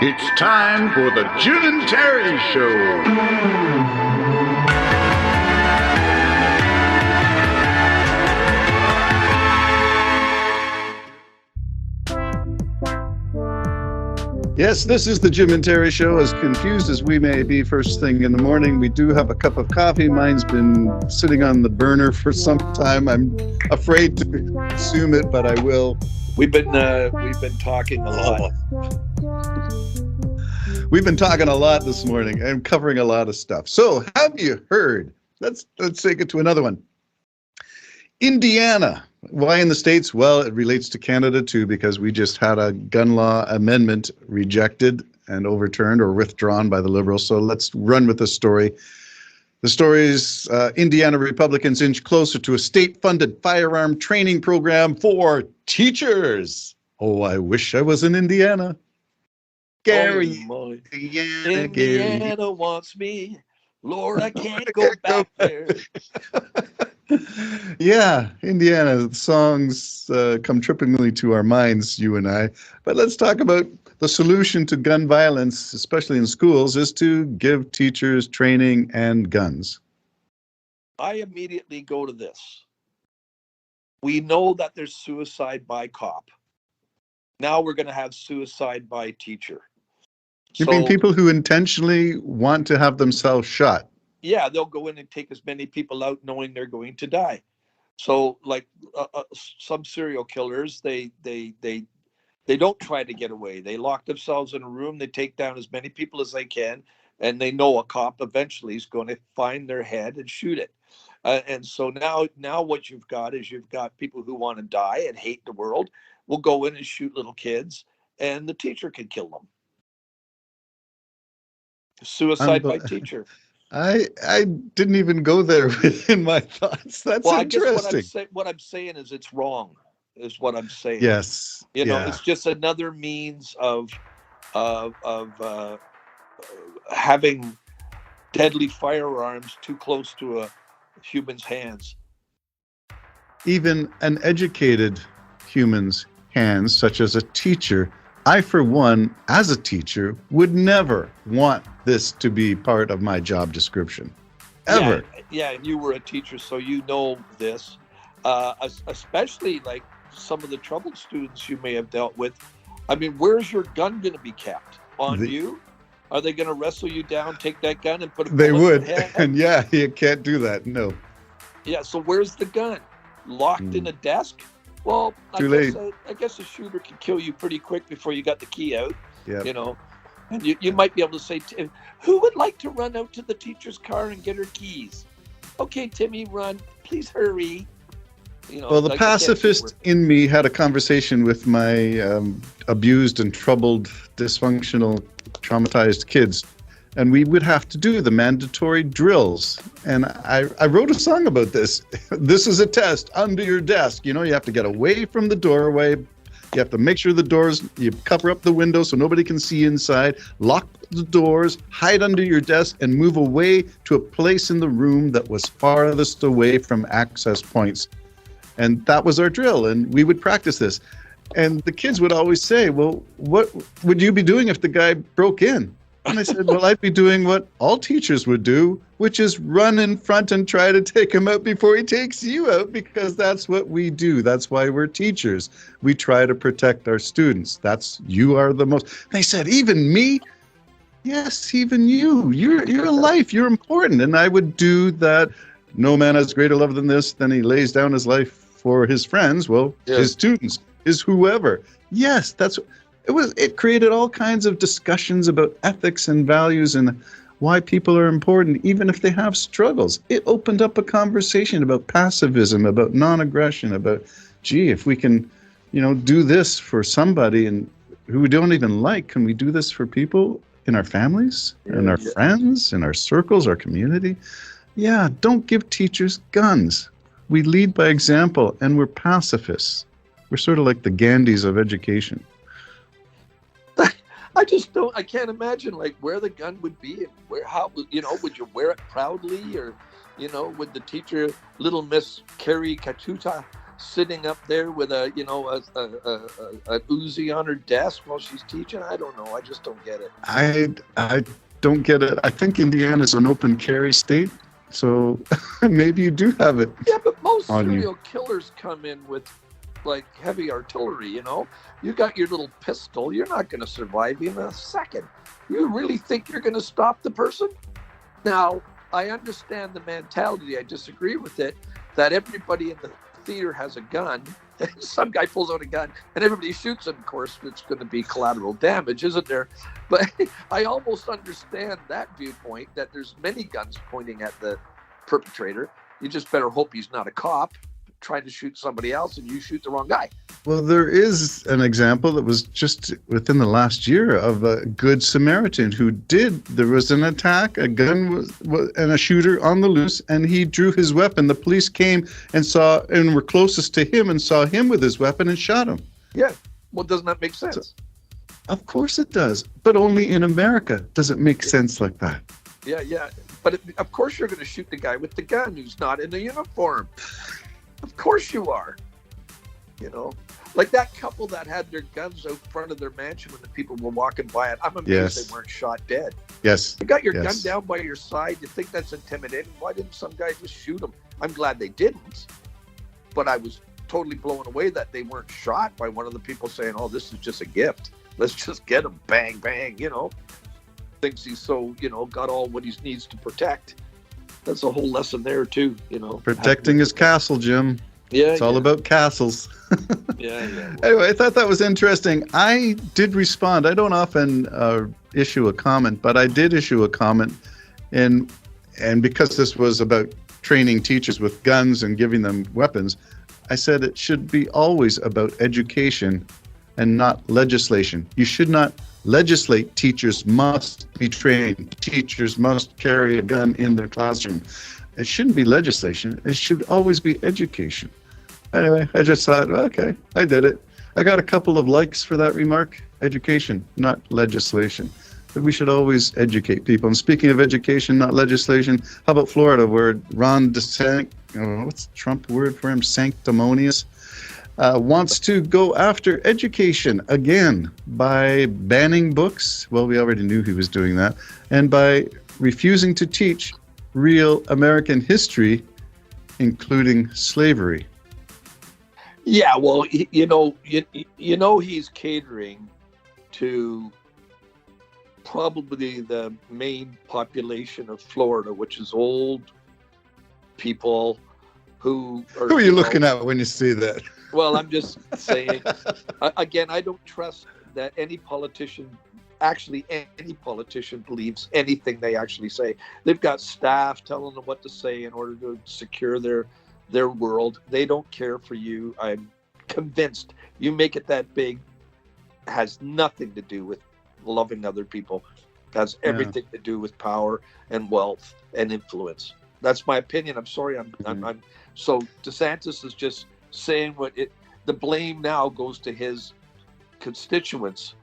It's time for the Jim and Terry Show. Yes, this is the Jim and Terry Show. As confused as we may be first thing in the morning, we do have a cup of coffee. Mine's been sitting on the burner for some time. I'm afraid to consume it, but I will. We've been talking a lot. We've been talking a lot this morning and covering a lot of stuff. So, have you heard? Let's take it to another one. Indiana. Why in the States? Well, it relates to Canada too, because we just had a gun law amendment rejected and overturned or withdrawn by the Liberals. So let's run with the story. The story is Indiana Republicans inch closer to a state-funded firearm training program for teachers. Oh, I wish I was in Indiana. Gary. Oh, Indiana Indiana wants me. Lord, I can't go back there. Yeah, Indiana songs come trippingly to our minds, you and I. But let's talk about the solution to gun violence, especially in schools, is to give teachers training and guns. I immediately go to this. We know that there's suicide by cop. Now we're going to have suicide by teacher. You mean people who intentionally want to have themselves shot? Yeah, they'll go in and take as many people out knowing they're going to die. So like some serial killers, they don't try to get away. They lock themselves in a room, they take down as many people as they can, and they know a cop eventually is going to find their head and shoot it. And so now what you've got is you've got people who want to die and hate the world will go in and shoot little kids, and the teacher can kill them. Suicide by teacher. I didn't even go there within my thoughts. That's interesting. I guess what I'm saying is it's wrong, is what I'm saying. Yes. It's just another means of having deadly firearms too close to a human's hands. Even an educated human's hands, such as a teacher. I, for one, as a teacher, would never want this to be part of my job description, ever. Yeah, and you were a teacher, so you know this, especially like some of the troubled students you may have dealt with. I mean, where's your gun going to be kept? On you? Are they going to wrestle you down, take that gun, and put a bullet They would, in the head? and yeah, you can't do that, no. Yeah, so where's the gun? Locked in a desk? Well, I guess a shooter can kill you pretty quick before you got the key out. Yep. And you might be able to say, who would like to run out to the teacher's car and get her keys? Okay, Timmy, run. Please hurry. Well, the pacifist in me had a conversation with my abused and troubled, dysfunctional, traumatized kids. And we would have to do the mandatory drills. And I wrote a song about this. This is a test under your desk. You have to get away from the doorway. You have to make sure the doors, you cover up the windows so nobody can see inside, lock the doors, hide under your desk, and move away to a place in the room that was farthest away from access points. And that was our drill. And we would practice this. And the kids would always say, well, what would you be doing if the guy broke in? And I said, well, I'd be doing what all teachers would do, which is run in front and try to take him out before he takes you out, because that's what we do. That's why we're teachers. We try to protect our students. You are the most. They said, even me? Yes, even you. You're a life. You're important. And I would do that. No man has greater love than this. Then he lays down his life for his friends. Well, his students, his whoever. Yes, it created all kinds of discussions about ethics and values and why people are important, even if they have struggles. It opened up a conversation about pacifism, about non-aggression, about, if we can, do this for somebody and who we don't even like, can we do this for people in our families, in our friends, in our circles, our community? Yeah, don't give teachers guns. We lead by example, and we're pacifists. We're sort of like the Gandhis of education. I can't imagine where the gun would be and would you wear it proudly, or, would the teacher, little Miss Carrie Katuta, sitting up there with a an Uzi on her desk while she's teaching. I don't know. I just don't get it. I don't get it. I think Indiana's an open carry state, so maybe you do have it. Yeah, but most on you. serial killers come in with like heavy artillery. You got your little pistol. You're not going to survive in a second. You really think you're going to stop the person? Now, I understand the mentality. I disagree with it. That everybody in the theater has a gun. Some guy pulls out a gun and everybody shoots him. Of course, it's going to be collateral damage, isn't there? But I almost understand that viewpoint, that there's many guns pointing at the perpetrator. You just better hope he's not a cop trying to shoot somebody else and you shoot the wrong guy. Well, there is an example that was just within the last year of a good Samaritan there was an attack, a gun was and a shooter on the loose, and he drew his weapon. The police came and were closest to him and saw him with his weapon and shot him. Yeah. Well, doesn't that make sense? Of course it does, but only in America does it make sense like that. Yeah. But of course you're going to shoot the guy with the gun who's not in the uniform. Of course you are. Like that couple that had their guns out front of their mansion when the people were walking by it. I'm amazed they weren't shot dead. Yes. You got your gun down by your side. You think that's intimidating. Why didn't some guy just shoot them? I'm glad they didn't. But I was totally blown away that they weren't shot by one of the people saying, oh, this is just a gift. Let's just get him. Bang, bang, Thinks he's so, got all what he needs to protect. That's a whole lesson there, too, Protecting his castle, Jim. Yeah, it's all about castles. Yeah. Anyway, I thought that was interesting. I did respond. I don't often issue a comment, but I did issue a comment, and because this was about training teachers with guns and giving them weapons, I said it should be always about education and not legislation. You should not legislate teachers must be trained. Teachers must carry a gun in their classroom. It shouldn't be legislation. It should always be education. Anyway, I just thought, okay, I did it. I got a couple of likes for that remark. Education, not legislation. But we should always educate people. And speaking of education, not legislation, how about Florida, where Ron DeSantis, what's the Trump word for him? Sanctimonious, wants to go after education again by banning books. Well, we already knew he was doing that. And by refusing to teach real American history, including slavery. Yeah, well, he's catering to probably the main population of Florida, which is old people who are... Who are you looking at when you see that? Well, I'm just saying, again, I don't trust that any politician believes anything they actually say. They've got staff telling them what to say in order to secure their world. They don't care for you. I'm convinced you make it that big has nothing to do with loving other people. It has everything to do with power and wealth and influence. That's my opinion. I'm sorry. I'm so DeSantis is just saying the blame now goes to his constituents.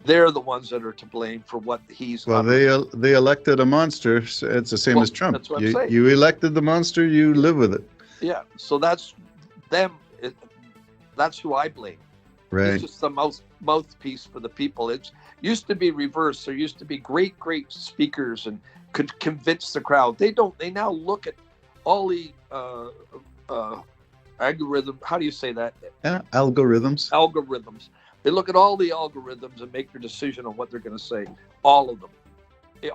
They're the ones that are to blame for what he's... Well, they elected a monster. So it's the same as Trump. That's what I'm saying. You elected the monster, you live with it. Yeah, so that's them. That's who I blame. Right. He's just the mouthpiece for the people. It used to be reversed. There used to be great speakers and could convince the crowd. They don't. They now look at all the algorithm. How do you say that? Yeah, algorithms. Algorithms. They look at all the algorithms and make their decision on what they're going to say. All of them,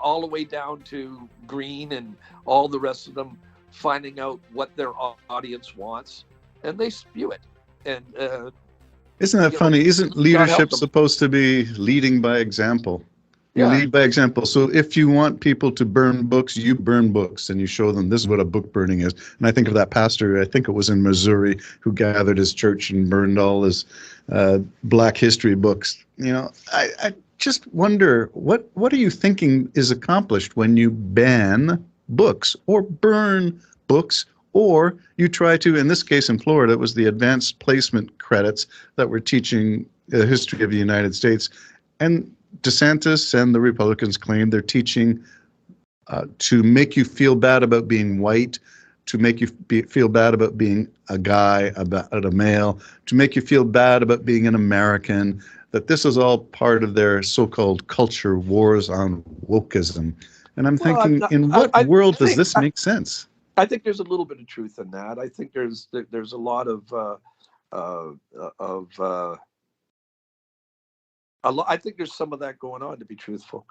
all the way down to Green and all the rest of them, finding out what their audience wants, and they spew it. And isn't that funny? Isn't leadership supposed to be leading by example? You lead by example. So if you want people to burn books, you burn books and you show them this is what a book burning is. And I think of that pastor, I think it was in Missouri, who gathered his church and burned all his Black history books. I just wonder, what are you thinking is accomplished when you ban books or burn books, or you try to, in this case in Florida, it was the advanced placement credits that were teaching the history of the United States. And DeSantis and the Republicans claim they're teaching to make you feel bad about being white, to make you feel bad about being a guy, about a male, to make you feel bad about being an American, that this is all part of their so-called culture wars on wokeism. And I'm Well, thinking, in what world does this make sense? I think there's a little bit of truth in that. I think there's a lot I think there's some of that going on, to be truthful.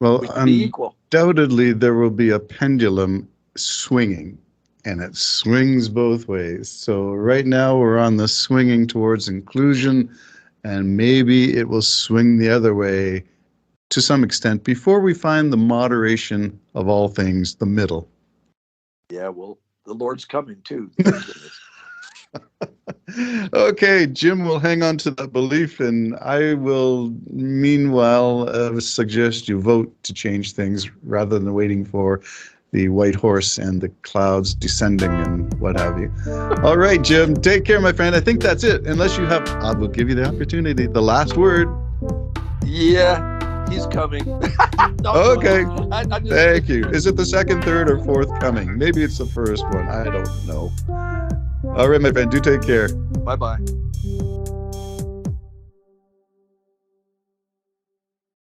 Well, We should be equal. undoubtedly there will be a pendulum swinging, and it swings both ways. So right now we're on the swinging towards inclusion, and maybe it will swing the other way to some extent before we find the moderation of all things, the middle. Yeah, well, the Lord's coming too. Okay, Jim will hang on to that belief, and I will meanwhile suggest you vote to change things rather than waiting for the white horse and the clouds descending and what have you. All right, Jim, take care, my friend. I think that's it. Unless you have, I will give you the opportunity. The last word. Yeah, he's coming. No, Okay. I just- Thank you. Is it the second, third, or fourth coming? Maybe it's the first one. I don't know. All right, my friend. Do take care. Bye-bye.